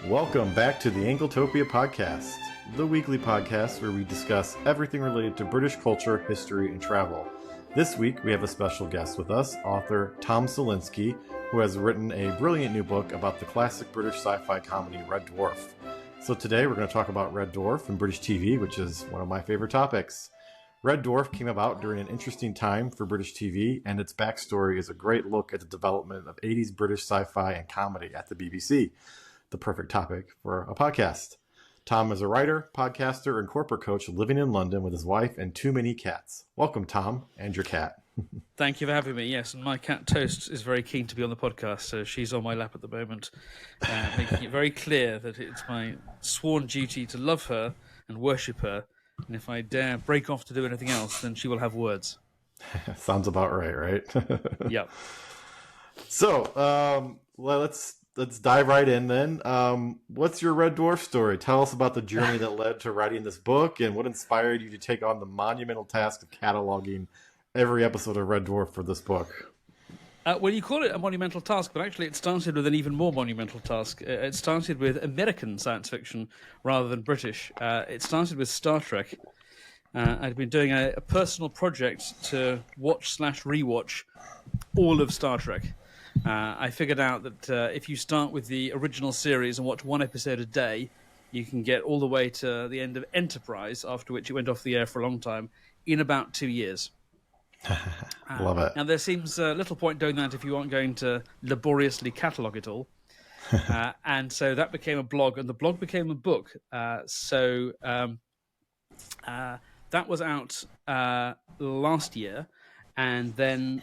Welcome back to the Anglotopia Podcast, the weekly podcast where we discuss everything related to British culture, history, and travel. This week, we have a special guest with us, author Tom Salinsky, who has written a brilliant new book about the classic British sci-fi comedy Red Dwarf. So today, we're going to talk about Red Dwarf and British TV, which is one of my favorite topics. Red Dwarf came about during an interesting time for British TV, and its backstory is a great look at the development of 80s British sci-fi and comedy at the BBC. The perfect topic for a podcast. Tom is a writer, podcaster, and corporate coach living in London with his wife and two mini cats. Welcome, Tom, and your cat. Thank you for having me. Yes, and my cat Toast is very keen to be on the podcast, so she's on my lap at the moment, making it very clear that it's my sworn duty to love her and worship her, and if I dare break off to do anything else, then she will have words. Sounds about right? Yep. So, let's dive right in then. What's your Red Dwarf story? Tell us about the journey that led to writing this book and what inspired you to take on the monumental task of cataloging every episode of Red Dwarf for this book. Well, you call it a monumental task, but actually it started with an even more monumental task. It started with American science fiction rather than British. It started with Star Trek. I'd been doing a personal project to watch/rewatch all of Star Trek. I figured out that if you start with the original series and watch one episode a day, you can get all the way to the end of Enterprise, after which it went off the air for a long time, in about 2 years. Love it. Now, there seems little point doing that if you aren't going to laboriously catalogue it all. And so that became a blog, and the blog became a book. So that was out last year. And then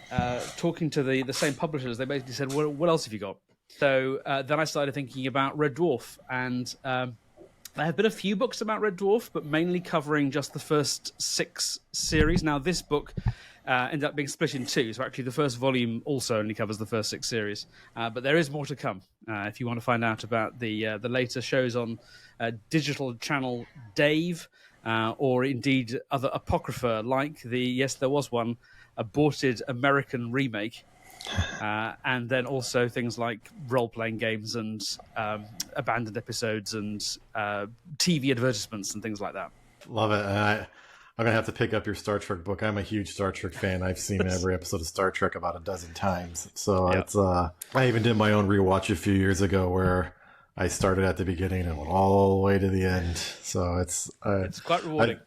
talking to the same publishers, they basically said, well, what else have you got? So then I started thinking about Red Dwarf. And there have been a few books about Red Dwarf, but mainly covering just the first 6 series. Now, this book ended up being split in 2. So actually the first volume also only covers the first 6 series. But there is more to come if you want to find out about the later shows on digital channel Dave, or indeed other apocrypha like yes, there was one, aborted American remake, and then also things like role-playing games and abandoned episodes and TV advertisements and things like that. Love it. And I'm going to have to pick up your Star Trek book. I'm a huge Star Trek fan. I've seen every episode of Star Trek about a dozen times. So Yep. it's I even did my own rewatch a few years ago where I started at the beginning and went all the way to the end. So it's quite rewarding.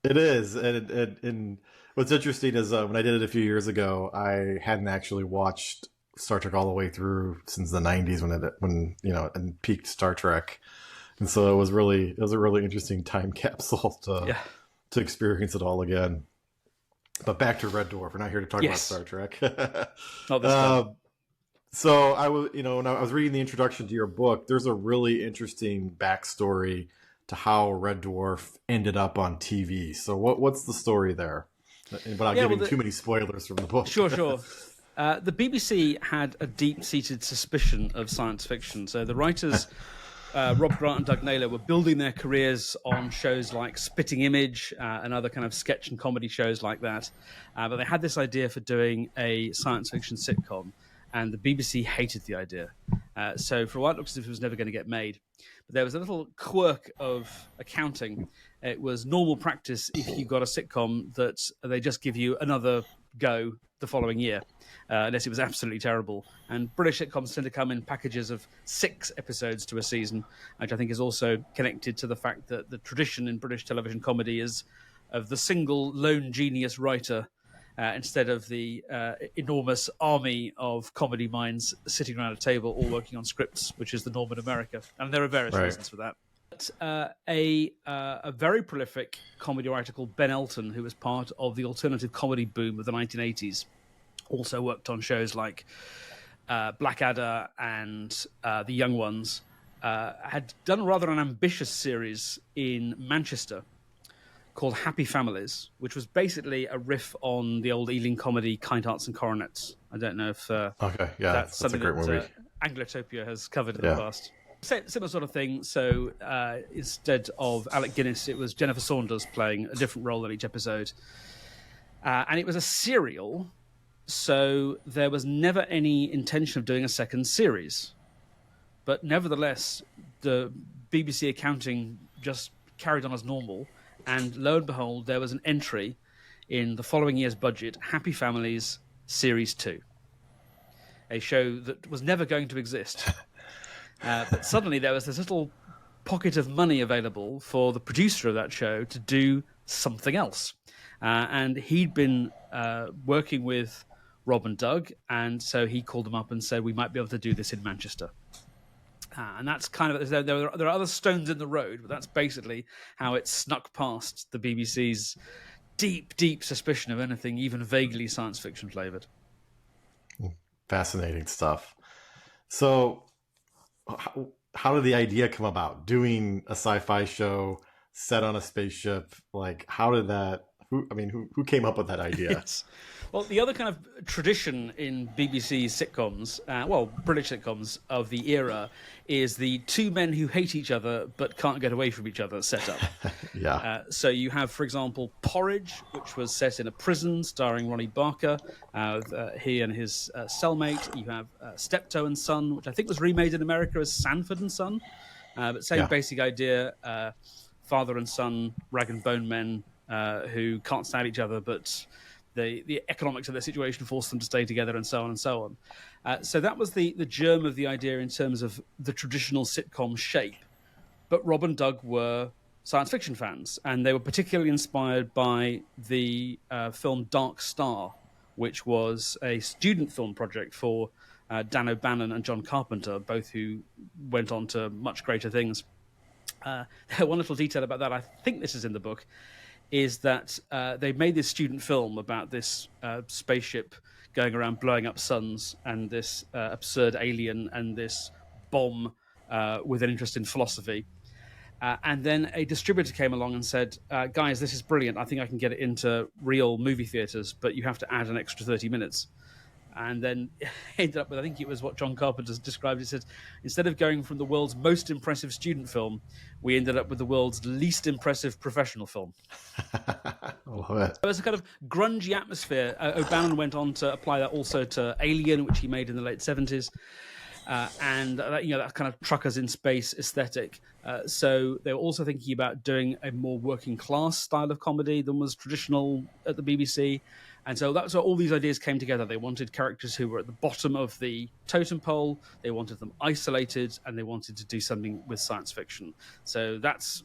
It is. And what's interesting is when I did it a few years ago, I hadn't actually watched Star Trek all the way through since the 90s when and peaked Star Trek. And so it was a really interesting time capsule to experience it all again. But back to Red Dwarf. We're not here to talk about Star Trek. Not this time. So I was, when I was reading the introduction to your book, there's a really interesting backstory to how Red Dwarf ended up on TV. So what's the story there? Without giving too many spoilers from the book. Sure. The BBC had a deep-seated suspicion of science fiction. So the writers, Rob Grant and Doug Naylor, were building their careers on shows like Spitting Image and other kind of sketch and comedy shows like that. But they had this idea for doing a science fiction sitcom, and the BBC hated the idea. So for a while, it looked as if it was never going to get made. But there was a little quirk of accounting. It was normal practice if you got a sitcom that they just give you another go the following year, unless it was absolutely terrible. And British sitcoms tend to come in packages of 6 episodes to a season, which I think is also connected to the fact that the tradition in British television comedy is of the single lone genius writer, instead of the enormous army of comedy minds sitting around a table all working on scripts, which is the norm in America. And there are various reasons for that. But, a very prolific comedy writer called Ben Elton, who was part of the alternative comedy boom of the 1980s, also worked on shows like Blackadder and The Young Ones, had done rather an ambitious series in Manchester called Happy Families, which was basically a riff on the old Ealing comedy Kind Hearts and Coronets. I don't know if that's something a great movie. Anglotopia has covered in the past. Similar sort of thing. So instead of Alec Guinness, it was Jennifer Saunders playing a different role in each episode. And it was a serial, so there was never any intention of doing a second series. But nevertheless, the BBC accounting just carried on as normal, and lo and behold, there was an entry in the following year's budget: Happy Families Series 2, a show that was never going to exist. But suddenly there was this little pocket of money available for the producer of that show to do something else. And he'd been working with Rob and Doug, and so he called them up and said, we might be able to do this in Manchester. And that's kind of, there are other stones in the road, but that's basically how it snuck past the BBC's deep, deep suspicion of anything even vaguely science fiction flavored. Fascinating stuff. So how did the idea come about? Doing a sci-fi show set on a spaceship? Like, how did that, who came up with that idea? Yes. Well, the other kind of tradition in BBC sitcoms, British sitcoms of the era, is the two men who hate each other but can't get away from each other setup. Yeah. So you have, for example, Porridge, which was set in a prison starring Ronnie Barker, he and his cellmate. You have Steptoe and Son, which I think was remade in America as Sanford and Son. But same basic idea, father and son, rag and bone men who can't stand each other, but the economics of their situation forced them to stay together, and so on and so on. So that was the germ of the idea in terms of the traditional sitcom shape. But Rob and Doug were science fiction fans, and they were particularly inspired by the film Dark Star, which was a student film project for Dan O'Bannon and John Carpenter, both who went on to much greater things. One little detail about that, I think this is in the book, is that they made this student film about this spaceship going around blowing up suns, and this absurd alien, and this bomb with an interest in philosophy. And then a distributor came along and said, guys, this is brilliant. I think I can get it into real movie theatres, but you have to add an extra 30 minutes. And then ended up with, I think it was what John Carpenter described. He said, instead of going from the world's most impressive student film, we ended up with the world's least impressive professional film. I love it. There's a kind of grungy atmosphere. O'Bannon went on to apply that also to Alien, which he made in the late 70s. And that kind of truckers in space aesthetic. So they were also thinking about doing a more working class style of comedy than was traditional at the BBC. And so that's where all these ideas came together. They wanted characters who were at the bottom of the totem pole, they wanted them isolated, and they wanted to do something with science fiction. So that's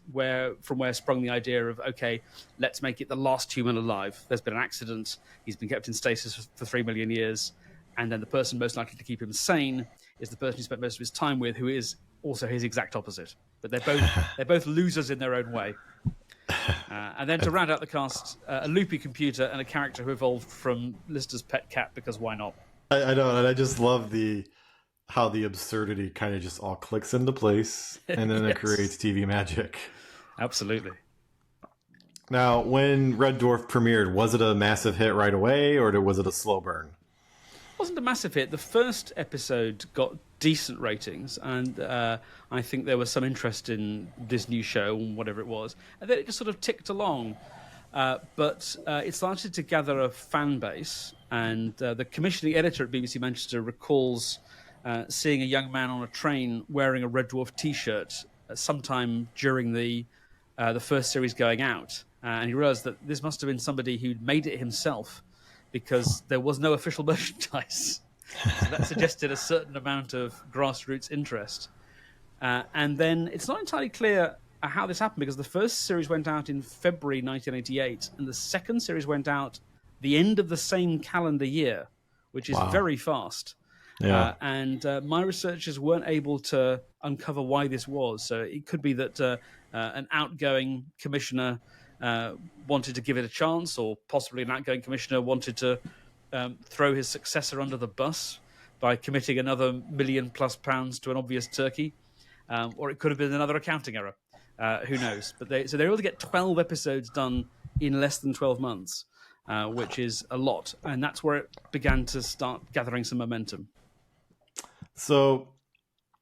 from where sprung the idea of, okay, let's make it the last human alive. There's been an accident, he's been kept in stasis for 3 million years, and then the person most likely to keep him sane is the person he spent most of his time with, who is also his exact opposite. But they're both losers in their own way. And then to round out the cast, a loopy computer and a character who evolved from Lister's pet cat, because why not? I know, and I just love how the absurdity kind of just all clicks into place, and then it creates TV magic. Absolutely. Now, when Red Dwarf premiered, was it a massive hit right away, or was it a slow burn? It wasn't a massive hit. The first episode got decent ratings, and I think there was some interest in this new show, whatever it was, and then it just sort of ticked along. But it started to gather a fan base, and the commissioning editor at BBC Manchester recalls seeing a young man on a train wearing a Red Dwarf T-shirt sometime during the first series going out, and he realised that this must have been somebody who'd made it himself, because there was no official merchandise. So that suggested a certain amount of grassroots interest. And then it's not entirely clear how this happened, because the first series went out in February 1988, and the second series went out the end of the same calendar year, which is very fast. Yeah. And my researchers weren't able to uncover why this was. So it could be that an outgoing commissioner wanted to give it a chance, or possibly an outgoing commissioner wanted to throw his successor under the bus by committing another £1 million+ to an obvious turkey, or it could have been another accounting error. Who knows? But they were able to get 12 episodes done in less than 12 months, which is a lot, and that's where it began to start gathering some momentum. So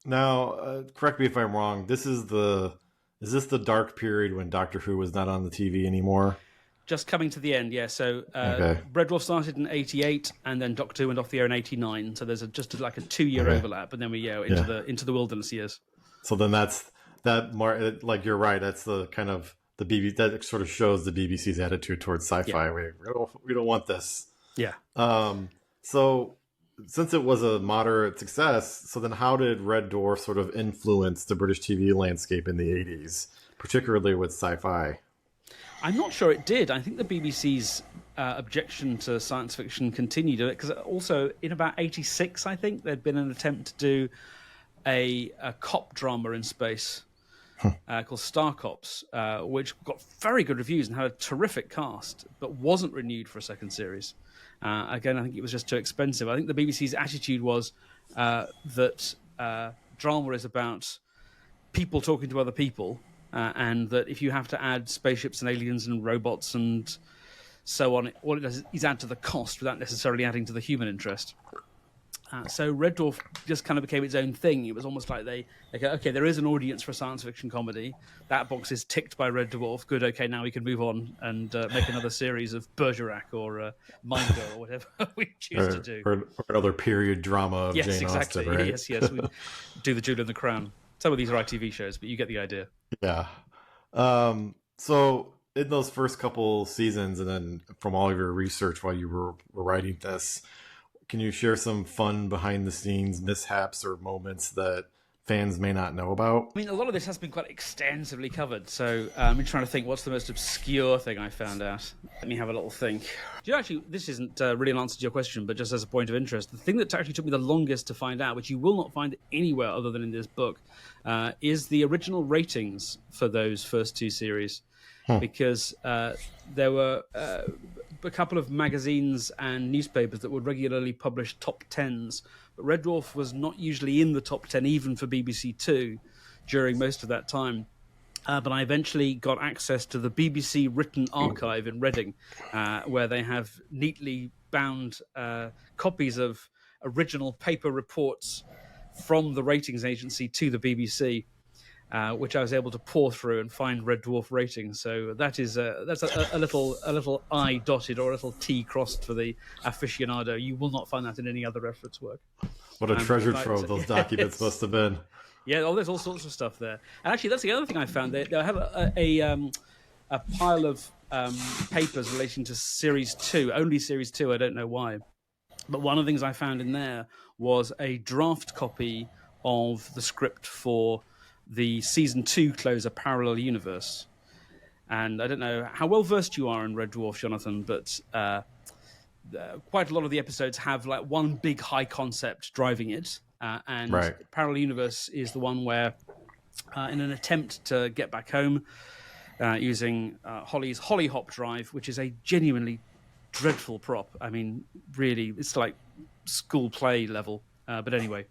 now, correct me if I'm wrong. Is this the dark period when Doctor Who was not on the TV anymore? Just coming to the end, yeah. So okay. Red Dwarf started in 88, and then Doctor Who went off the air in 89. So there's just like a 2-year overlap, and then we into the wilderness years. So then that's like you're right. That's the kind of the BBC that sort of shows the BBC's attitude towards sci-fi. Yeah. We don't want this. Yeah. So since it was a moderate success, so then how did Red Dwarf sort of influence the British TV landscape in the 80s, particularly with sci-fi? I'm not sure it did. I think the BBC's objection to science fiction continued because also in about 86, I think there'd been an attempt to do a cop drama in space called Star Cops, which got very good reviews and had a terrific cast, but wasn't renewed for a second series. Again, I think it was just too expensive. I think the BBC's attitude was that drama is about people talking to other people, and that if you have to add spaceships and aliens and robots and so on, all it does is add to the cost without necessarily adding to the human interest. So Red Dwarf just kind of became its own thing. It was almost like they go, okay, there is an audience for a science fiction comedy. That box is ticked by Red Dwarf. Good, okay, now we can move on and make another series of Bergerac or Mind Girl or whatever we choose to do. Or another period drama of Jane Austen, right? Yes, we do the Jewel and the Crown. Some of these are ITV shows, but you get the idea. Yeah. So in those first couple seasons, and then from all of your research while you were writing this, can you share some fun behind-the-scenes mishaps or moments that fans may not know about? I mean, a lot of this has been quite extensively covered, so I'm trying to think what's the most obscure thing I found out. Let me have a little think. Do you know, actually, this isn't really an answer to your question, but just as a point of interest, the thing that actually took me the longest to find out, which you will not find anywhere other than in this book, is the original ratings for those first two series. Because there were a couple of magazines and newspapers that would regularly publish top 10s, but Red Dwarf was not usually in the top 10, even for BBC Two, during most of that time. But I eventually got access to the BBC written archive in Reading, where they have neatly bound copies of original paper reports from the ratings agency to the BBC. Which I was able to pour through and find Red Dwarf ratings. So that's a little I dotted or a little T crossed for the aficionado. You will not find that in any other reference work. What a treasure trove those documents must have been. Yeah, there's all sorts of stuff there. And actually, that's the other thing I found. They have a pile of papers relating to Series 2, only Series 2, I don't know why. But one of the things I found in there was a draft copy of the script for the season 2 closer Parallel Universe. And I don't know how well versed you are in Red Dwarf, Jonathan, but quite a lot of the episodes have like one big high concept driving it. And right. Parallel Universe is the one where, in an attempt to get back home, using Holly's Hollyhop drive, which is a genuinely dreadful prop. I mean, really, it's like school play level. But anyway,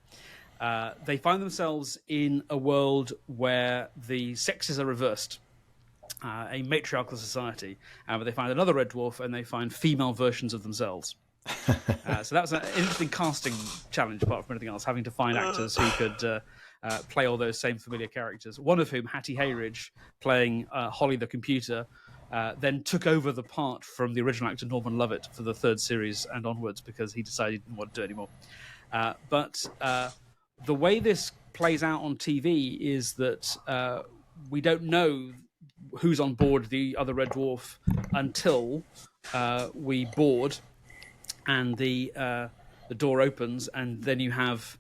they find themselves in a world where the sexes are reversed, a matriarchal society. But they find another Red Dwarf and they find female versions of themselves. So that was an interesting casting challenge, apart from anything else, having to find actors who could play all those same familiar characters. One of whom, Hattie Hayridge, playing Holly the computer, then took over the part from the original actor Norman Lovett for the third series and onwards because he decided he didn't want to do it anymore. But the way this plays out on TV is that we don't know who's on board the other Red Dwarf until we board and the door opens, and then you have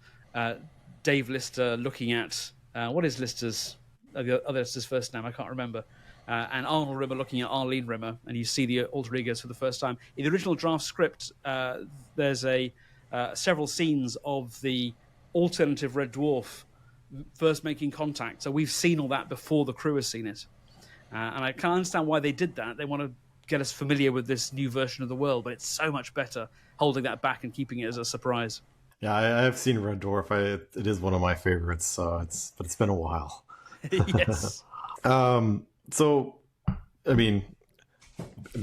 Dave Lister looking at what is Lister's other Lister's first name? I can't remember. And Arnold Rimmer looking at Arlene Rimmer, and you see the alter egos for the first time. In the original draft script, there's several scenes of the alternative Red Dwarf first making contact. So we've seen all that before the crew has seen it. And I can't understand why they did that. They want to get us familiar with this new version of the world, but it's so much better holding that back and keeping it as a surprise. Yeah, I have seen Red Dwarf. It is one of my favorites, but it's been a while. Yes. So, I mean,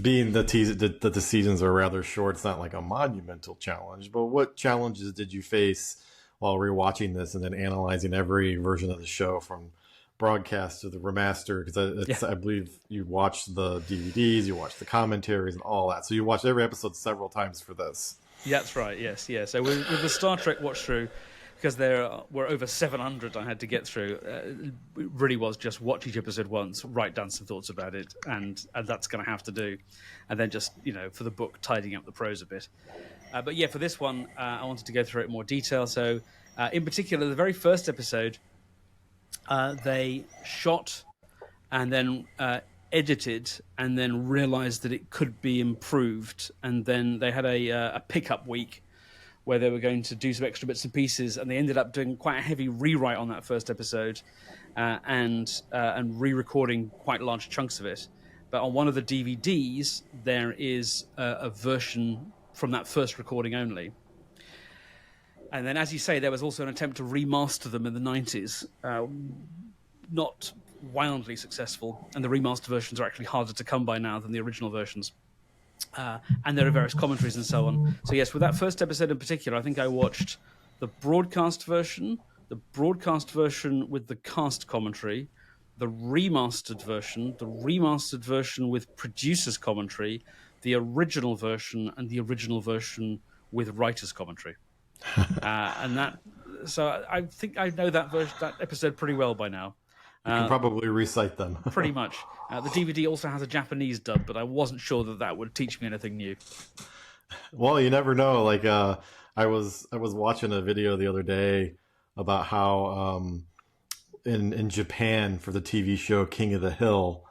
being that the seasons are rather short, it's not like a monumental challenge, but what challenges did you face while rewatching this and then analyzing every version of the show from broadcast to the remaster? Because I believe you watched the DVDs, you watched the commentaries and all that. So you watched every episode several times for this. Yeah, that's right. Yes. So with the Star Trek watch through, because there were over 700 I had to get through. It really was just watch each episode once, write down some thoughts about it, and that's going to have to do. And then just, for the book, tidying up the prose a bit. But yeah, for this one, I wanted to go through it in more detail. So in particular, the very first episode, they shot and then edited and then realized that it could be improved. And then they had a pickup week where they were going to do some extra bits and pieces, and they ended up doing quite a heavy rewrite on that first episode and re-recording quite large chunks of it. But on one of the DVDs, there is a version from that first recording only. And then, as you say, there was also an attempt to remaster them in the 90s. Not wildly successful, and the remaster versions are actually harder to come by now than the original versions. And there are various commentaries and so on. So yes, with that first episode in particular, I think I watched the broadcast version with the cast commentary, the remastered version with producer's commentary, the original version, and the original version with writer's commentary. So I think I know that episode pretty well by now. You can probably recite them. Pretty much. The DVD also has a Japanese dub, but I wasn't sure that would teach me anything new. Well, you never know. Like I was watching a video the other day about how in Japan for the TV show King of the Hill,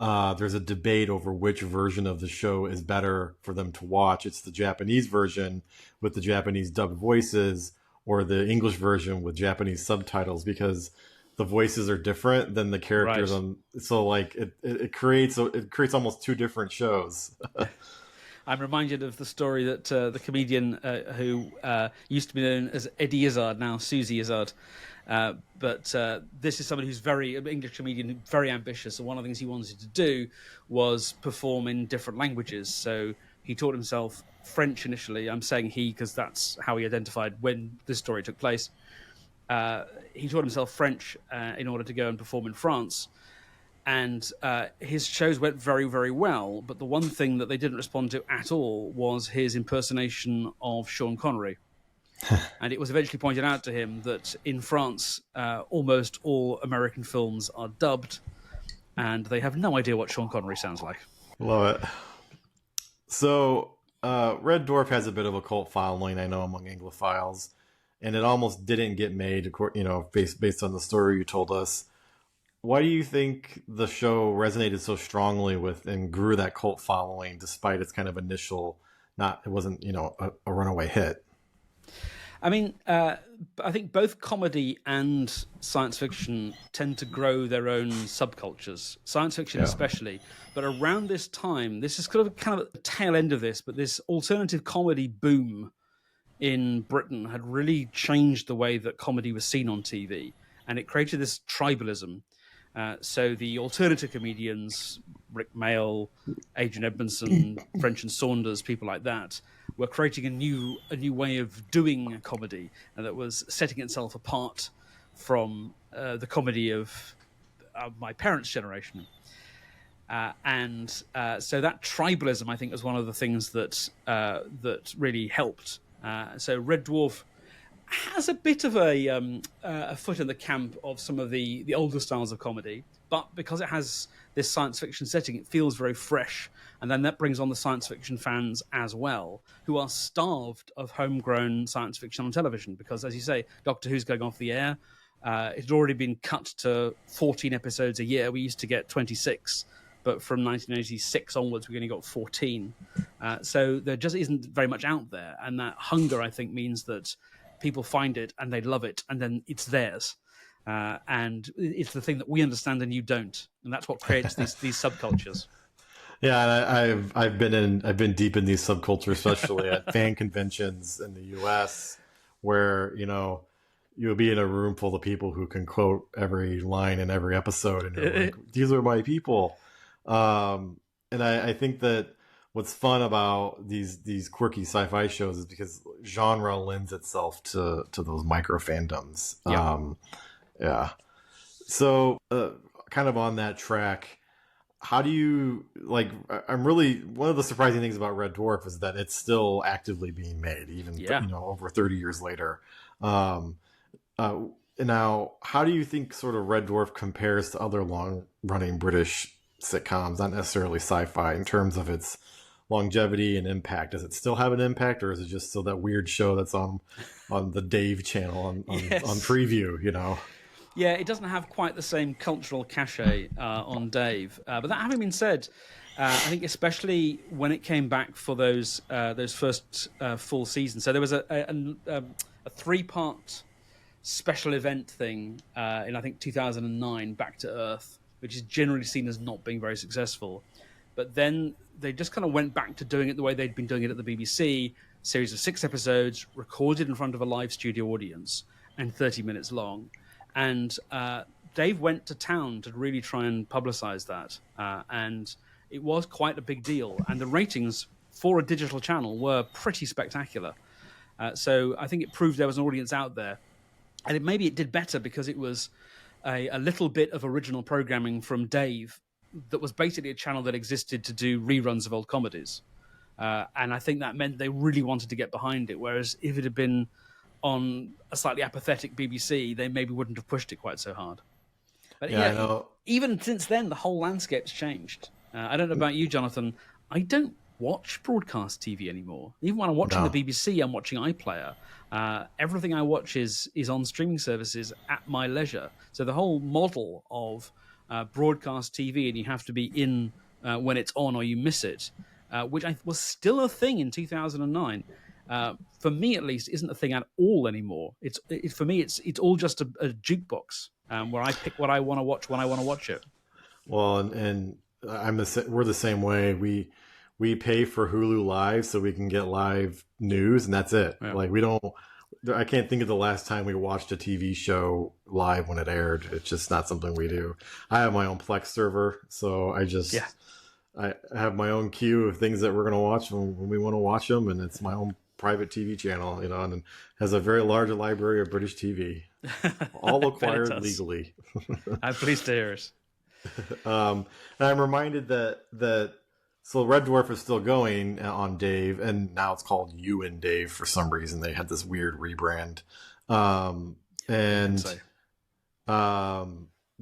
there's a debate over which version of the show is better for them to watch. It's the Japanese version with the Japanese dubbed voices, or the English version with Japanese subtitles, because the voices are different than the characters. Right. So like it creates almost two different shows. I'm reminded of the story that the comedian who used to be known as Eddie Izzard, now Susie Izzard. But this is somebody who's an English comedian, very ambitious. And one of the things he wanted to do was perform in different languages. So he taught himself French initially. I'm saying he because that's how he identified when this story took place. He taught himself French in order to go and perform in France. And his shows went very, very well. But the one thing that they didn't respond to at all was his impersonation of Sean Connery. And it was eventually pointed out to him that in France, almost all American films are dubbed, and they have no idea what Sean Connery sounds like. Love it. So Red Dwarf has a bit of a cult following, I know, among Anglophiles. And it almost didn't get made, based on the story you told us. Why do you think the show resonated so strongly with and grew that cult following, despite its kind of initial, it wasn't a runaway hit? I mean, I think both comedy and science fiction tend to grow their own subcultures, science fiction especially. But around this time, this is kind of the tail end of this, but this alternative comedy boom in Britain had really changed the way that comedy was seen on TV, and it created this tribalism. So the alternative comedians, Rick Mayall, Adrian Edmondson, French and Saunders, people like that, were creating a new way of doing comedy, and that was setting itself apart from the comedy of my parents' generation. So that tribalism, I think, was one of the things that really helped. So Red Dwarf has a bit of a foot in the camp of some of the older styles of comedy, but because it has this science fiction setting, it feels very fresh. And then that brings on the science fiction fans as well, who are starved of homegrown science fiction on television. Because, as you say, Doctor Who's going off the air. It had already been cut to 14 episodes a year. We used to get 26. But from 1986 onwards, we only got 14. So there just isn't very much out there. And that hunger, I think, means that people find it and they love it, and then it's theirs. And it's the thing that we understand and you don't. And that's what creates these subcultures. Yeah, and I've been deep in these subcultures, especially at fan conventions in the U.S., where you'll be in a room full of people who can quote every line in every episode, and you're like, these are my people. And I think that what's fun about these quirky sci-fi shows is because genre lends itself to those micro fandoms. Yeah. So kind of on that track, how do you one of the surprising things about Red Dwarf is that it's still actively being made, even over 30 years later. Now, how do you think sort of Red Dwarf compares to other long-running British sitcoms, not necessarily sci-fi, in terms of its longevity and impact? Does it still have an impact, or is it just still that weird show that's on the Dave channel on Preview? Yeah, it doesn't have quite the same cultural cachet on Dave. But that having been said, I think especially when it came back for those first full seasons. So there was a 3-part special event thing in I think 2009, Back to Earth, which is generally seen as not being very successful. But then they just kind of went back to doing it the way they'd been doing it at the BBC, series of 6 episodes, recorded in front of a live studio audience and 30 minutes long. And Dave went to town to really try and publicize that. And it was quite a big deal. And the ratings for a digital channel were pretty spectacular. So I think it proved there was an audience out there. And maybe it did better because it was a little bit of original programming from Dave that was basically a channel that existed to do reruns of old comedies. And I think that meant they really wanted to get behind it. Whereas if it had been on a slightly apathetic BBC, they maybe wouldn't have pushed it quite so hard. But even since then, the whole landscape's changed. I don't know about you, Jonathan. I don't watch broadcast TV anymore. Even when I'm watching the BBC, I'm watching iPlayer. Everything I watch is on streaming services at my leisure. So the whole model of broadcast TV, and you have to be in when it's on or you miss it, which was still a thing in 2009. For me, at least, isn't a thing at all anymore. For me, it's all just a jukebox where I pick what I want to watch when I want to watch it. Well, and we're the same way. We pay for Hulu Live so we can get live news, and that's it. Yeah. Like I can't think of the last time we watched a TV show live when it aired. It's just not something we do. I have my own Plex server, so I have my own queue of things that we're going to watch when we want to watch them, and it's my own private TV channel, and has a very large library of British TV, all acquired legally. I'm pleased to hear it. And I'm reminded that so Red Dwarf is still going on Dave, and now it's called You and Dave for some reason. They had this weird rebrand,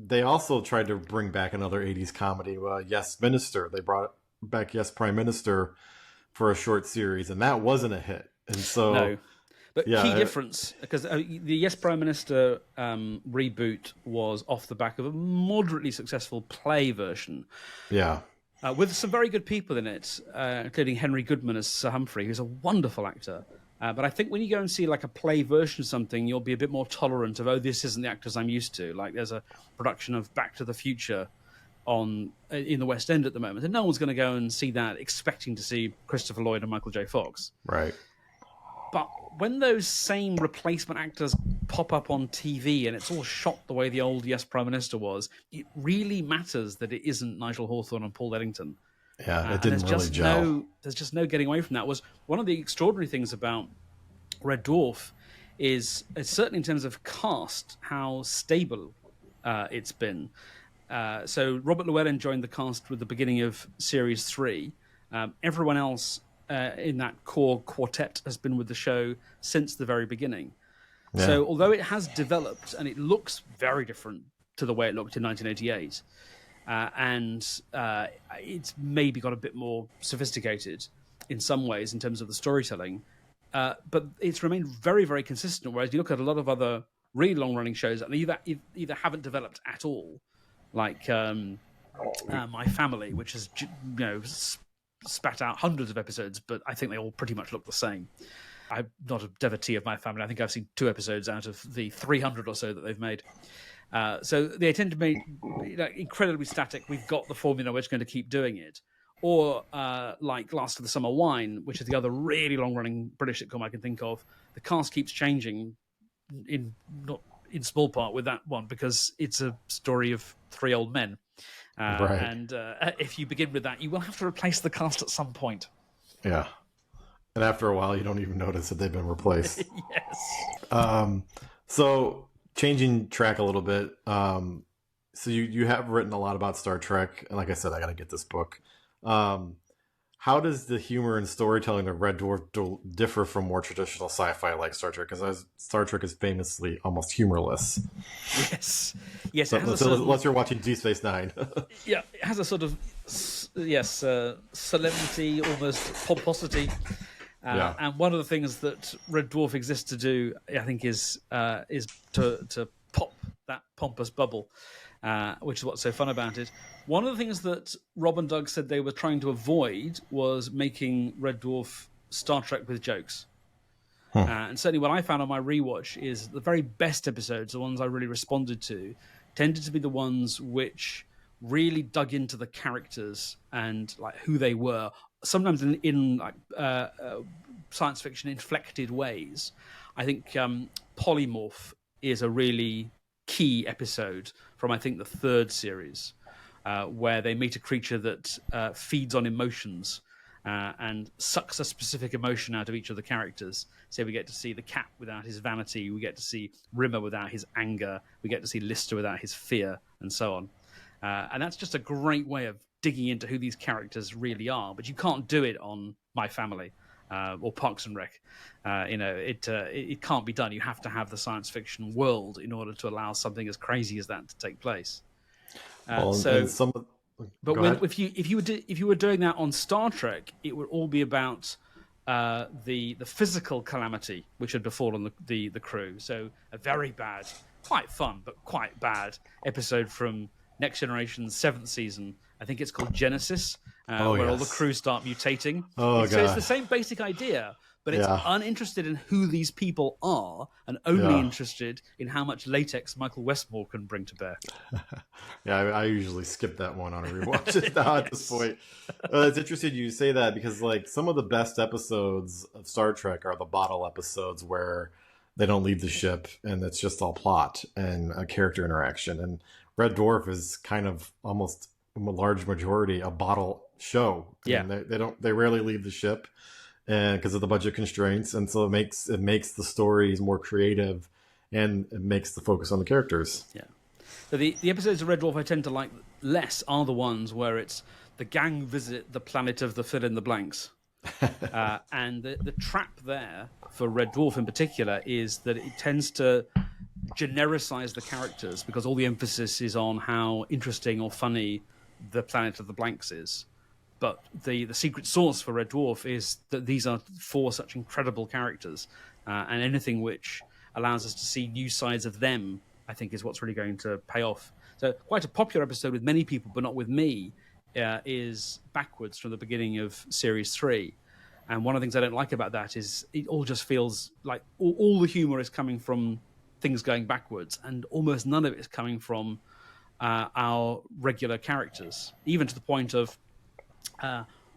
they also tried to bring back another 80s comedy, Yes Minister. They brought back Yes Prime Minister for a short series, and that wasn't a hit. And so, no. But key difference, because the Yes Prime Minister reboot was off the back of a moderately successful play version. Yeah. With some very good people in it, including Henry Goodman as Sir Humphrey, who's a wonderful actor. But I think when you go and see like a play version of something, you'll be a bit more tolerant of, this isn't the actors I'm used to. Like there's a production of Back to the Future in the West End at the moment, and no one's going to go and see that expecting to see Christopher Lloyd and Michael J. Fox. Right. But when those same replacement actors pop up on TV and it's all shot the way the old Yes Prime Minister was, it really matters that it isn't Nigel Hawthorne and Paul Eddington. Yeah, it didn't really gel. There's just no getting away from that. Was one of the extraordinary things about Red Dwarf is certainly in terms of cast, how stable it's been. So Robert Llewellyn joined the cast with the beginning of Series 3. Everyone else in that core quartet has been with the show since the very beginning. Yeah. So although it has developed and it looks very different to the way it looked in 1988, and it's maybe got a bit more sophisticated in some ways in terms of the storytelling, but it's remained very, very consistent. Whereas you look at a lot of other really long-running shows and either haven't developed at all, like My Family, which has spat out hundreds of episodes, but I think they all pretty much look the same. I'm not a devotee of My Family. I think I've seen 2 episodes out of the 300 or so that they've made. So they tend to be incredibly static. We've got the formula, we're just going to keep doing it. Or like Last of the Summer Wine, which is the other really long-running British sitcom I can think of. The cast keeps changing in small part with that one because it's a story of 3 old men. Right. And if you begin with that, you will have to replace the cast at some point. Yeah. And after a while, you don't even notice that they've been replaced. Yes. So changing track a little bit. So you have written a lot about Star Trek. And like I said, I got to get this book. How how does the humor and storytelling of Red Dwarf differ from more traditional sci-fi like Star Trek? Because Star Trek is famously almost humorless. Yes. So, unless you're watching Deep Space Nine. Yeah, it has a sort of solemnity, almost pomposity. And one of the things that Red Dwarf exists to do, I think, is to pop that pompous bubble, which is what's so fun about it. One of the things that Rob and Doug said they were trying to avoid was making Red Dwarf Star Trek with jokes. And certainly what I found on my rewatch is the very best episodes, the ones I really responded to, tended to be the ones which really dug into the characters and like who they were, sometimes in like science fiction inflected ways. I think Polymorph is a really key episode from, I think, the third series, where they meet a creature that feeds on emotions and sucks a specific emotion out of each of the characters. So we get to see the cat without his vanity, we get to see Rimmer without his anger, we get to see Lister without his fear, and so on. And that's just a great way of digging into who these characters really are. But you can't do it on My Family or Parks and Rec. It can't be done. You have to have the science fiction world in order to allow something as crazy as that to take place. If you were doing that on Star Trek, it would all be about the physical calamity which had befallen the crew. So a very bad, quite fun but quite bad episode from Next Generation's 7th season. I think it's called Genesis, where all the crew start mutating. So it's the same basic idea, but it's uninterested in who these people are and only interested in how much latex Michael Westmore can bring to bear. I usually skip that one on a rewatch now at this point. It's interesting you say that because like some of the best episodes of Star Trek are the bottle episodes where they don't leave the ship and it's just all plot and a character interaction. And Red Dwarf is kind of almost a large majority a bottle show. They rarely leave the ship, and because of the budget constraints, and so it makes the stories more creative, and it makes the focus on the characters. Yeah. So the episodes of Red Dwarf I tend to like less are the ones where it's the gang visit the planet of the fill in the blanks. And the trap there for Red Dwarf in particular is that it tends to genericize the characters because all the emphasis is on how interesting or funny the planet of the blanks is. But the secret sauce for Red Dwarf is that these are 4 such incredible characters, and anything which allows us to see new sides of them, I think, is what's really going to pay off. So quite a popular episode with many people, but not with me, is Backwards from the beginning of Series 3. And one of the things I don't like about that is it all just feels like all the humor is coming from things going backwards, and almost none of it is coming from our regular characters, even to the point of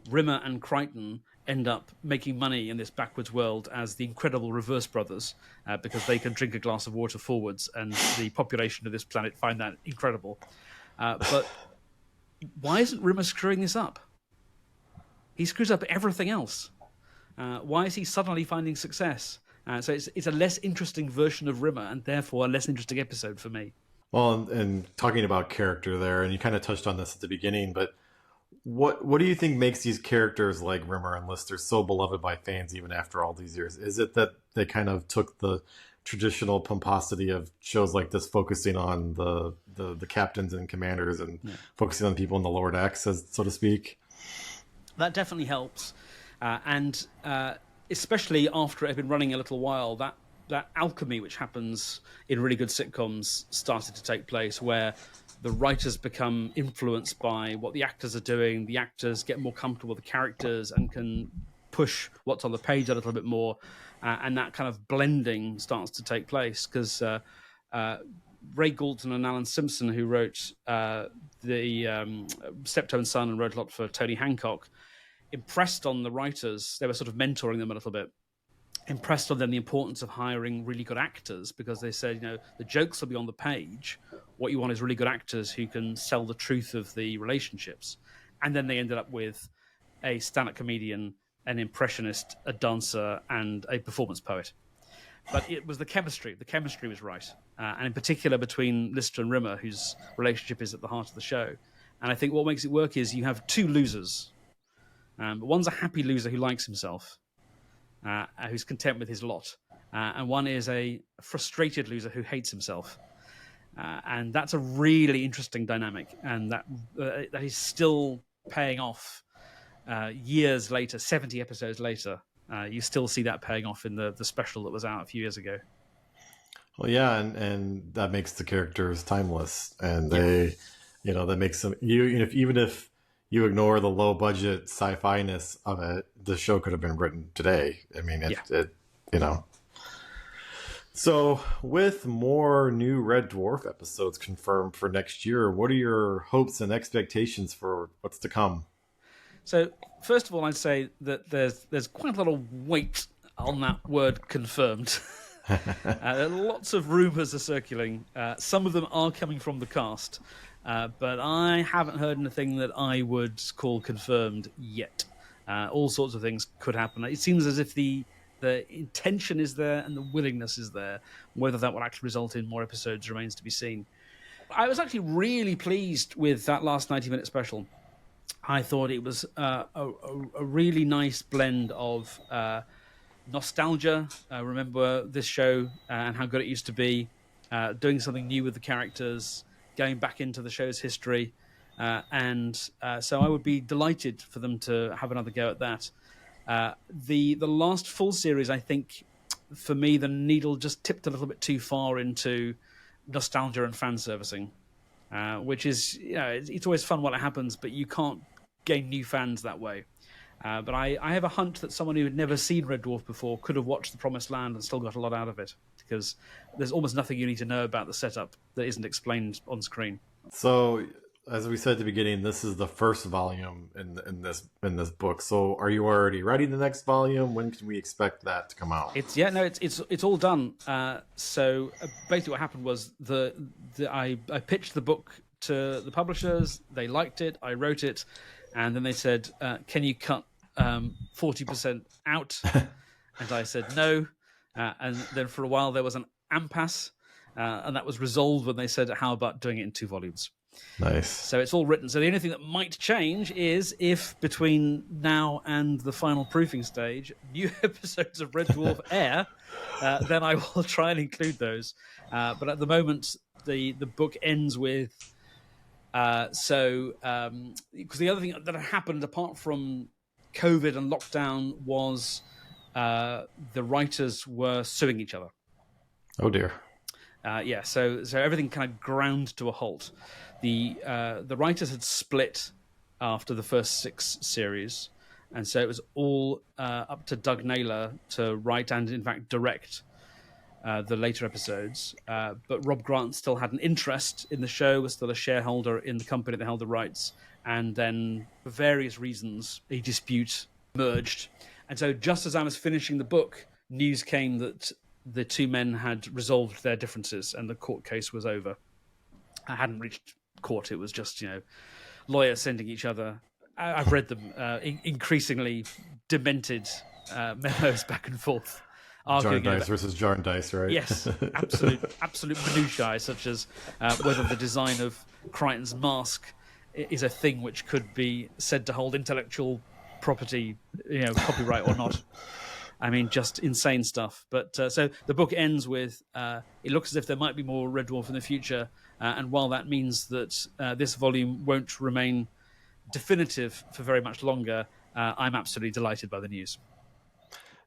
Rimmer and Crichton end up making money in this backwards world as the incredible Reverse Brothers because they can drink a glass of water forwards, and the population of this planet find that incredible. But why isn't Rimmer screwing this up? He screws up everything else. Why is he suddenly finding success? So it's a less interesting version of Rimmer, and therefore a less interesting episode for me. Well, and talking about character there, and you kind of touched on this at the beginning, but what do you think makes these characters like Rimmer and Lister so beloved by fans even after all these years? Is it that they kind of took the traditional pomposity of shows like this, focusing on the captains and commanders and focusing on people in the lower decks, so to speak? That definitely helps. And especially after it had been running a little while, that alchemy which happens in really good sitcoms started to take place, where the writers become influenced by what the actors are doing. The actors get more comfortable with the characters and can push what's on the page a little bit more. And that kind of blending starts to take place because Ray Galton and Alan Simpson, who wrote the Steptoe and Son and wrote a lot for Tony Hancock, impressed on the writers. They were sort of mentoring them a little bit. Impressed on them the importance of hiring really good actors, because they said, the jokes will be on the page. What you want is really good actors who can sell the truth of the relationships. And then they ended up with a stand-up comedian, an impressionist, a dancer, and a performance poet. But it was the chemistry. The chemistry was right. And in particular between Lister and Rimmer, whose relationship is at the heart of the show. And I think what makes it work is you have 2 losers. But one's a happy loser who likes himself, who's content with his lot. And one is a frustrated loser who hates himself. And that's a really interesting dynamic. And that is still paying off years later, 70 episodes later. You still see that paying off in the special that was out a few years ago. Well, yeah, and that makes the characters timeless, and they, that makes them. Even if you ignore the low budget sci-fi-ness of it, the show could have been written today. I mean, So, with more new Red Dwarf episodes confirmed for next year, what are your hopes and expectations for what's to come? So, first of all, I'd say that there's quite a lot of weight on that word confirmed. Lots of rumours are circulating. Some of them are coming from the cast, but I haven't heard anything that I would call confirmed yet. All sorts of things could happen. It seems as if the intention is there and the willingness is there. Whether that will actually result in more episodes remains to be seen. I was actually really pleased with that last 90-minute special. I thought it was a really nice blend of nostalgia, remember this show and how good it used to be, doing something new with the characters, going back into the show's history, and so I would be delighted for them to have another go at that. The last full series, I think, for me, the needle just tipped a little bit too far into nostalgia and fan servicing, which is, it's always fun when it happens, but you can't gain new fans that way. But I have a hunch that someone who had never seen Red Dwarf before could have watched The Promised Land and still got a lot out of it, because there's almost nothing you need to know about the setup that isn't explained on screen. So, as we said at the beginning, this is the first volume in this book. So, are you already writing the next volume? When can we expect that to come out? It's all done. So basically, what happened was I pitched the book to the publishers. They liked it. I wrote it, and then they said, "Can you cut 40% out?" And I said no. And then for a while there was an impasse, and that was resolved when they said, "How about doing it in 2 volumes?" Nice. So it's all written. So the only thing that might change is if between now and the final proofing stage, new episodes of Red Dwarf air, then I will try and include those. But at the moment, the book ends with... because the other thing that had happened, apart from COVID and lockdown, was the writers were suing each other. Oh, dear. So everything kind of ground to a halt. The writers had split after the first 6 series, and so it was all up to Doug Naylor to write and, in fact, direct the later episodes. But Rob Grant still had an interest in the show, was still a shareholder in the company that held the rights, and then, for various reasons, a dispute emerged. And so just as I was finishing the book, news came that the 2 men had resolved their differences and the court case was over. I hadn't reached court. It was just, lawyers sending each other. I've read them, increasingly demented memos back and forth. Jarndyce versus Jarndyce, right? Yes, absolute minutiae, such as whether the design of Crichton's mask is a thing which could be said to hold intellectual property, copyright or not. I mean, just insane stuff. But so the book ends with, it looks as if there might be more Red Dwarf in the future. And while that means that this volume won't remain definitive for very much longer, I'm absolutely delighted by the news.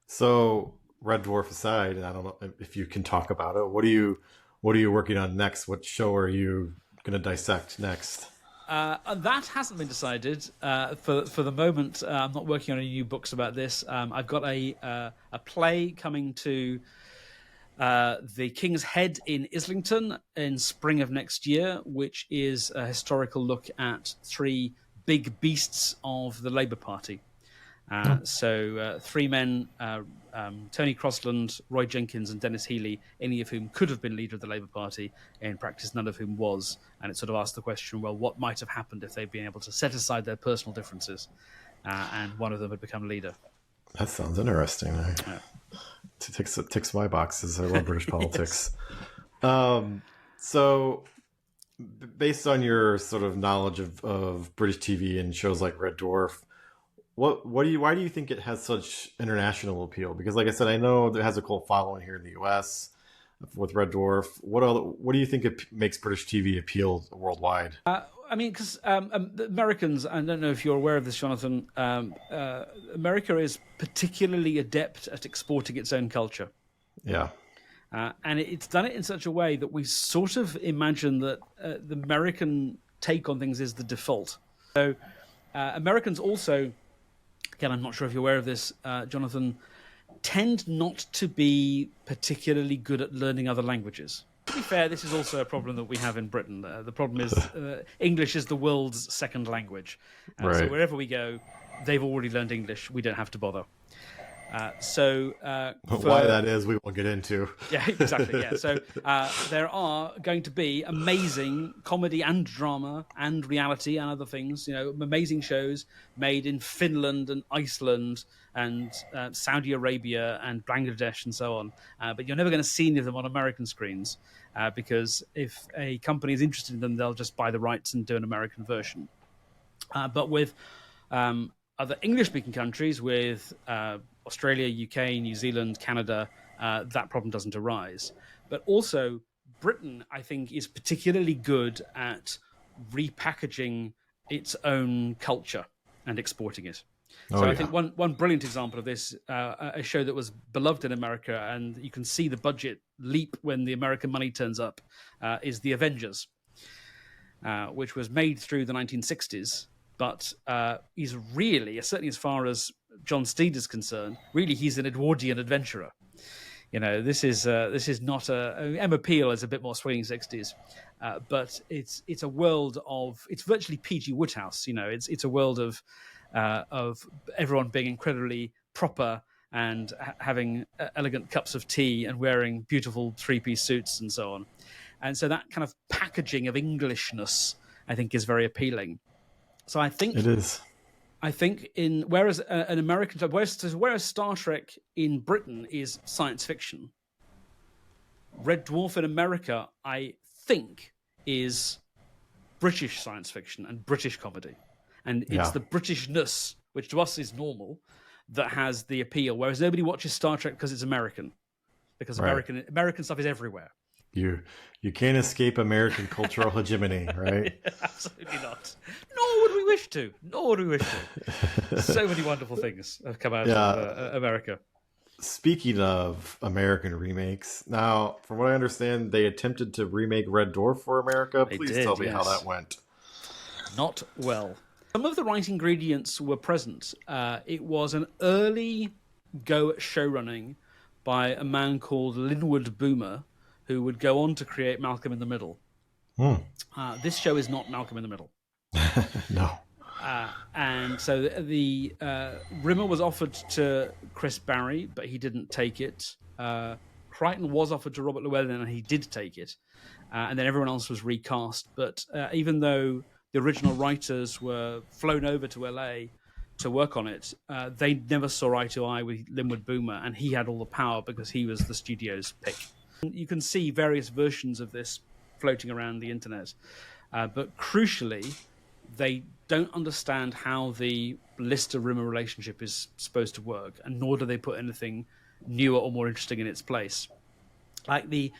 So, Red Dwarf aside, and I don't know if you can talk about it, what are you working on next? What show are you going to dissect next? That hasn't been decided for the moment. I'm not working on any new books about this. I've got a play coming to the King's Head in Islington in spring of next year, which is a historical look at 3 big beasts of the Labour Party. So 3 men, Tony Crossland, Roy Jenkins and Dennis Healey, any of whom could have been leader of the Labour Party, in practice none of whom was. And it sort of asked the question, well, what might have happened if they'd been able to set aside their personal differences and one of them had become leader? That sounds interesting. Yeah. It ticks my boxes. I love British politics. So, based on your sort of knowledge of British TV and shows like Red Dwarf, Why do you think it has such international appeal? Because, like I said, I know it has a cult following here in the U.S. with Red Dwarf. What do you think it makes British TV appeal worldwide? I mean, because the Americans, I don't know if you're aware of this, Jonathan, America is particularly adept at exporting its own culture. Yeah. And it's done it in such a way that we sort of imagine that the American take on things is the default. So Americans also, again, I'm not sure if you're aware of this, Jonathan, tend not to be particularly good at learning other languages. To be fair, this is also a problem that we have in Britain. The problem is English is the world's second language. Right. So wherever we go, they've already learned English. We don't have to bother. Why that is, we won't get into. Yeah, exactly. Yeah. So there are going to be amazing comedy and drama and reality and other things. Amazing shows made in Finland and Iceland and Saudi Arabia and Bangladesh and so on. But you're never going to see any of them on American screens because if a company is interested in them, they'll just buy the rights and do an American version. But with other English-speaking countries, with Australia, UK, New Zealand, Canada, that problem doesn't arise. But also, Britain, I think, is particularly good at repackaging its own culture and exporting it. I think one brilliant example of this, a show that was beloved in America, and you can see the budget leap when the American money turns up, is The Avengers, which was made through the 1960s. But he's really, certainly as far as John Steed is concerned, really he's an Edwardian adventurer. This is not Emma Peel is a bit more swinging 60s, but it's a world of, it's virtually P.G. Woodhouse. It's a world of everyone being incredibly proper and having elegant cups of tea and wearing beautiful three-piece suits and so on. And so that kind of packaging of Englishness, I think, is very appealing. So I think it is. I think whereas an American, whereas Star Trek in Britain is science fiction, Red Dwarf in America, I think, is British science fiction and British comedy, and it's the Britishness, which to us is normal, that has the appeal. Whereas nobody watches Star Trek because it's American, because American stuff is everywhere. You can't escape American cultural hegemony, right? Absolutely not. Nor would we wish to. So many wonderful things have come out of America. Speaking of American remakes, now, from what I understand, they attempted to remake Red Dwarf for America. Please tell me how that went. Not well. Some of the right ingredients were present. It was an early go at showrunning by a man called Linwood Boomer, who would go on to create Malcolm in the Middle. This show is not Malcolm in the Middle. No. And so the Rimmer was offered to Chris Barry, but he didn't take it. Crichton was offered to Robert Llewellyn, and he did take it. And then everyone else was recast. But even though the original writers were flown over to LA to work on it, they never saw eye to eye with Linwood Boomer, and he had all the power because he was the studio's pick. You can see various versions of this floating around the internet. But crucially, they don't understand how the Lister-Rimmer relationship is supposed to work, and nor do they put anything newer or more interesting in its place. Like the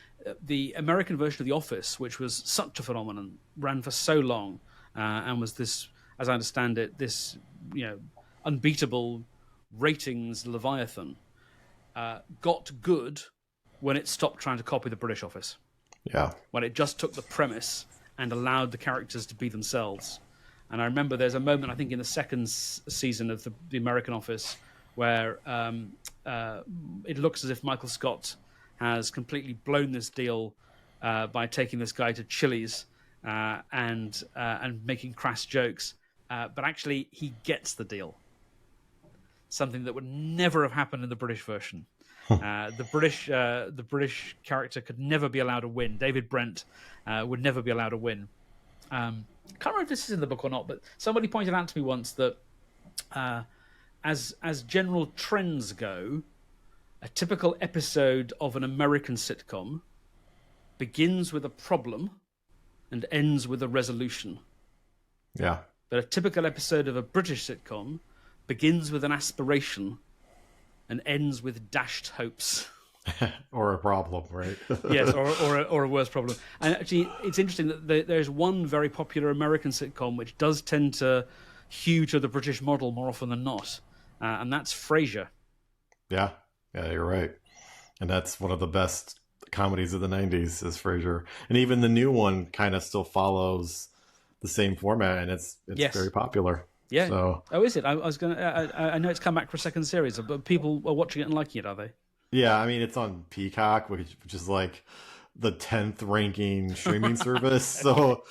American version of The Office, which was such a phenomenon, ran for so long, and was this, as I understand it, this unbeatable ratings leviathan, got good when it stopped trying to copy the British Office. Yeah. When it just took the premise and allowed the characters to be themselves. And I remember there's a moment, I think, in the second season of the American Office where it looks as if Michael Scott has completely blown this deal by taking this guy to Chili's and making crass jokes. But actually, he gets the deal. Something that would never have happened in the British version. The British character could never be allowed to win. David Brent would never be allowed to win. Can't remember if this is in the book or not, but somebody pointed out to me once that as general trends go, a typical episode of an American sitcom begins with a problem and ends with a resolution. Yeah. But a typical episode of a British sitcom begins with an aspiration and ends with dashed hopes. Or a problem, right? Yes, or a worse problem. And actually, it's interesting that there's one very popular American sitcom which does tend to hew to the British model more often than not, and that's Frasier. Yeah, you're right. And that's one of the best comedies of the 90s is Frasier. And even the new one kind of still follows the same format, and it's very popular. Yeah. So, is it? I know it's come back for a second series, but people are watching it and liking it, are they? yeah, I mean, it's on Peacock, which is like the 10th ranking streaming service. So,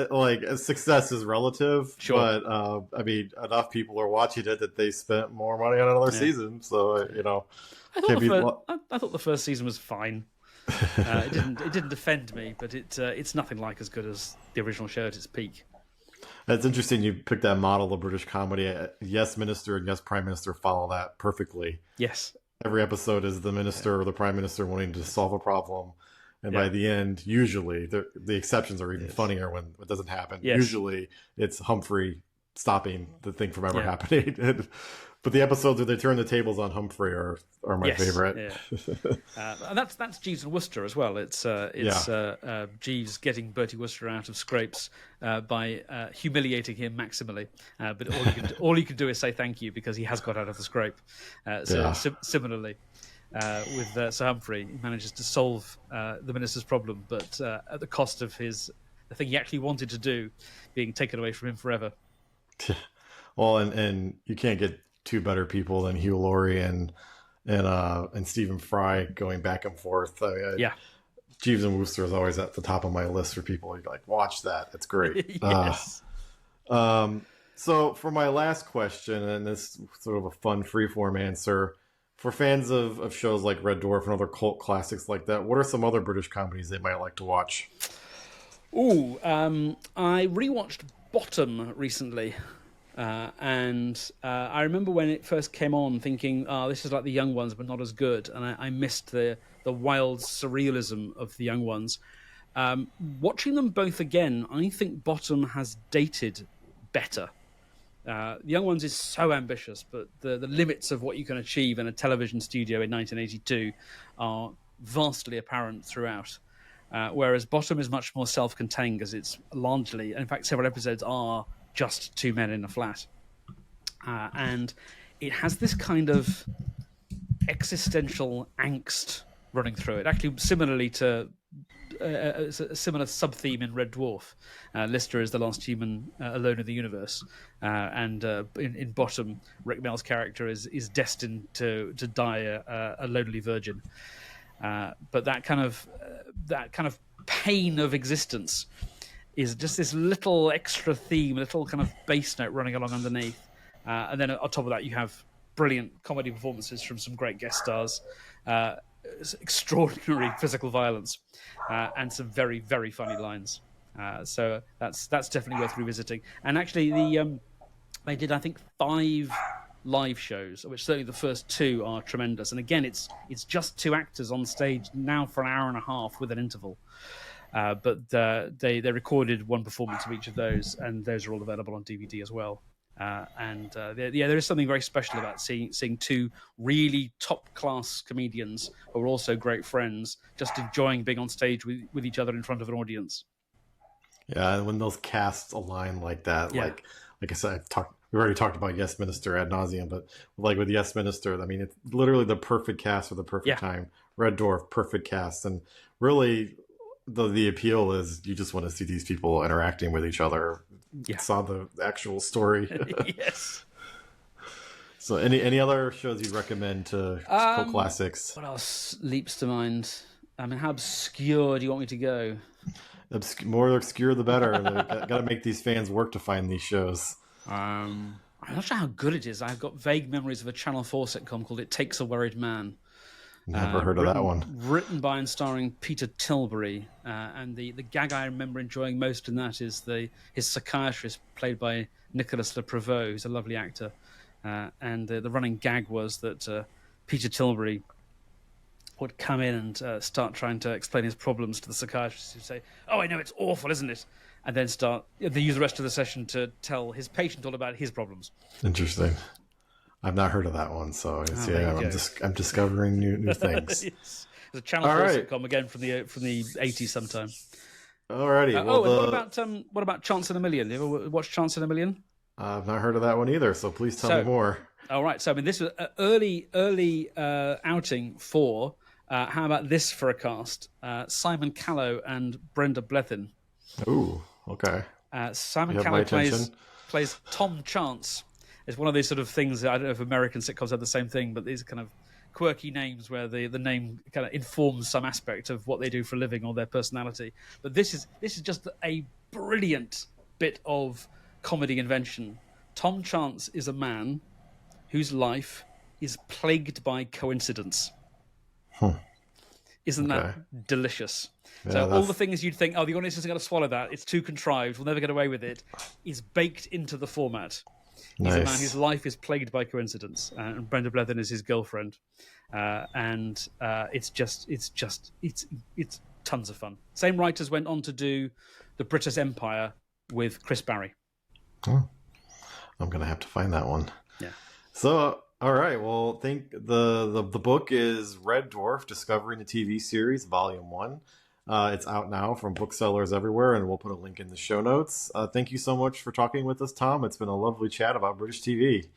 like, success is relative. Sure. But, I mean, enough people are watching it that they spent more money on another season. So, you know. I thought the first season was fine. It didn't defend me, but it's nothing like as good as the original show at its peak. It's interesting you picked that model of British comedy. Yes Minister and Yes Prime Minister follow that perfectly. Yes. Every episode is the minister or the prime minister wanting to solve a problem. And by the end, usually, the exceptions are even funnier when it doesn't happen. Yes. Usually, it's Humphrey stopping the thing from ever happening. But the episodes where they turn the tables on Humphrey are my favorite. Yeah. And that's Jeeves and Wooster as well. It's Jeeves getting Bertie Wooster out of scrapes by humiliating him maximally. But all he can do is say thank you because he has got out of the scrape. Similarly, with Sir Humphrey, he manages to solve the minister's problem, but at the cost of the thing he actually wanted to do being taken away from him forever. Well, and you can't get two better people than Hugh Laurie and Stephen Fry going back and forth. Jeeves and Wooster is always at the top of my list for people who like watch that. It's great. Yes. So for my last question, and this sort of a fun freeform answer, for fans of shows like Red Dwarf and other cult classics like that, what are some other British comedies they might like to watch? I rewatched Bottom recently. And I remember when it first came on thinking, this is like the Young Ones, but not as good. And I missed the wild surrealism of the Young Ones. Watching them both again, I think Bottom has dated better. The Young Ones is so ambitious, but the limits of what you can achieve in a television studio in 1982 are vastly apparent throughout. Whereas Bottom is much more self-contained because it's largely, in fact, several episodes are just two men in a flat. And it has this kind of existential angst running through it. Actually, similarly to a similar sub-theme in Red Dwarf. Lister is the last human alone in the universe. And in Bottom, Rick Mell's character is destined to die a lonely virgin. But that kind of pain of existence is just this little extra theme, a little kind of bass note running along underneath. And then on top of that, you have brilliant comedy performances from some great guest stars, extraordinary physical violence, and some very, very funny lines. So that's definitely worth revisiting. And actually, they did, I think, 5 live shows, which certainly the first 2 are tremendous. And again, it's just 2 actors on stage now for an hour and a half with an interval. But they recorded one performance of each of those, and those are all available on DVD as well. There is something very special about seeing 2 really top-class comedians who are also great friends, just enjoying being on stage with each other in front of an audience. Yeah, and when those casts align like that, like I said, we've already talked about Yes Minister ad nauseum, but like with Yes Minister, I mean, it's literally the perfect cast for the perfect time. Red Dwarf, perfect cast, and really. The appeal is you just want to see these people interacting with each other. Yeah. Saw the actual story. Yes. So any other shows you'd recommend to cult classics? What else leaps to mind? I mean, how obscure do you want me to go? More obscure the better. Got to make these fans work to find these shows. I'm not sure how good it is. I've got vague memories of a Channel 4 sitcom called It Takes a Worried Man. Never heard of that one. Written by and starring Peter Tilbury, and the gag I remember enjoying most in that is his psychiatrist played by Nicholas Le Prevost, who's a lovely actor, and the running gag was that Peter Tilbury would come in and start trying to explain his problems to the psychiatrist, who'd say, "Oh, I know, it's awful, isn't it?" And then they use the rest of the session to tell his patient all about his problems. Interesting. I've not heard of that one, so I'm discovering new things. It's a Channel 4 sitcom again from the 80s sometime. Alrighty. And what about Chance in a Million? You ever watched Chance in a Million? I've not heard of that one either, so please tell me more. All right. So I mean, this was an early outing for. How about this for a cast? Simon Callow and Brenda Blethyn. Ooh, okay. Simon Callow plays Tom Chance. It's one of these sort of things that I don't know if American sitcoms have the same thing, but these are kind of quirky names where the name kind of informs some aspect of what they do for a living or their personality. But this is just a brilliant bit of comedy invention. Tom Chance is a man whose life is plagued by coincidence. Isn't that delicious? Yeah, so all the things you'd think, the audience isn't going to swallow that, it's too contrived, we'll never get away with it, is baked into the format. He's a man whose life is plagued by coincidence, and Brenda Blethyn is his girlfriend, and it's tons of fun. Same writers went on to do The British Empire with Chris Barry. I'm gonna have to find that one. Yeah. So, all right. Well, the book is Red Dwarf: Discovering the TV Series, Volume 1. It's out now from booksellers everywhere, and we'll put a link in the show notes. Thank you so much for talking with us, Tom. It's been a lovely chat about British TV.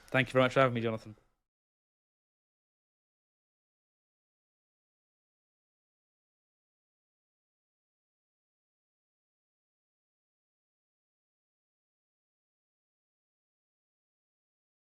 Thank you very much for having me, Jonathan.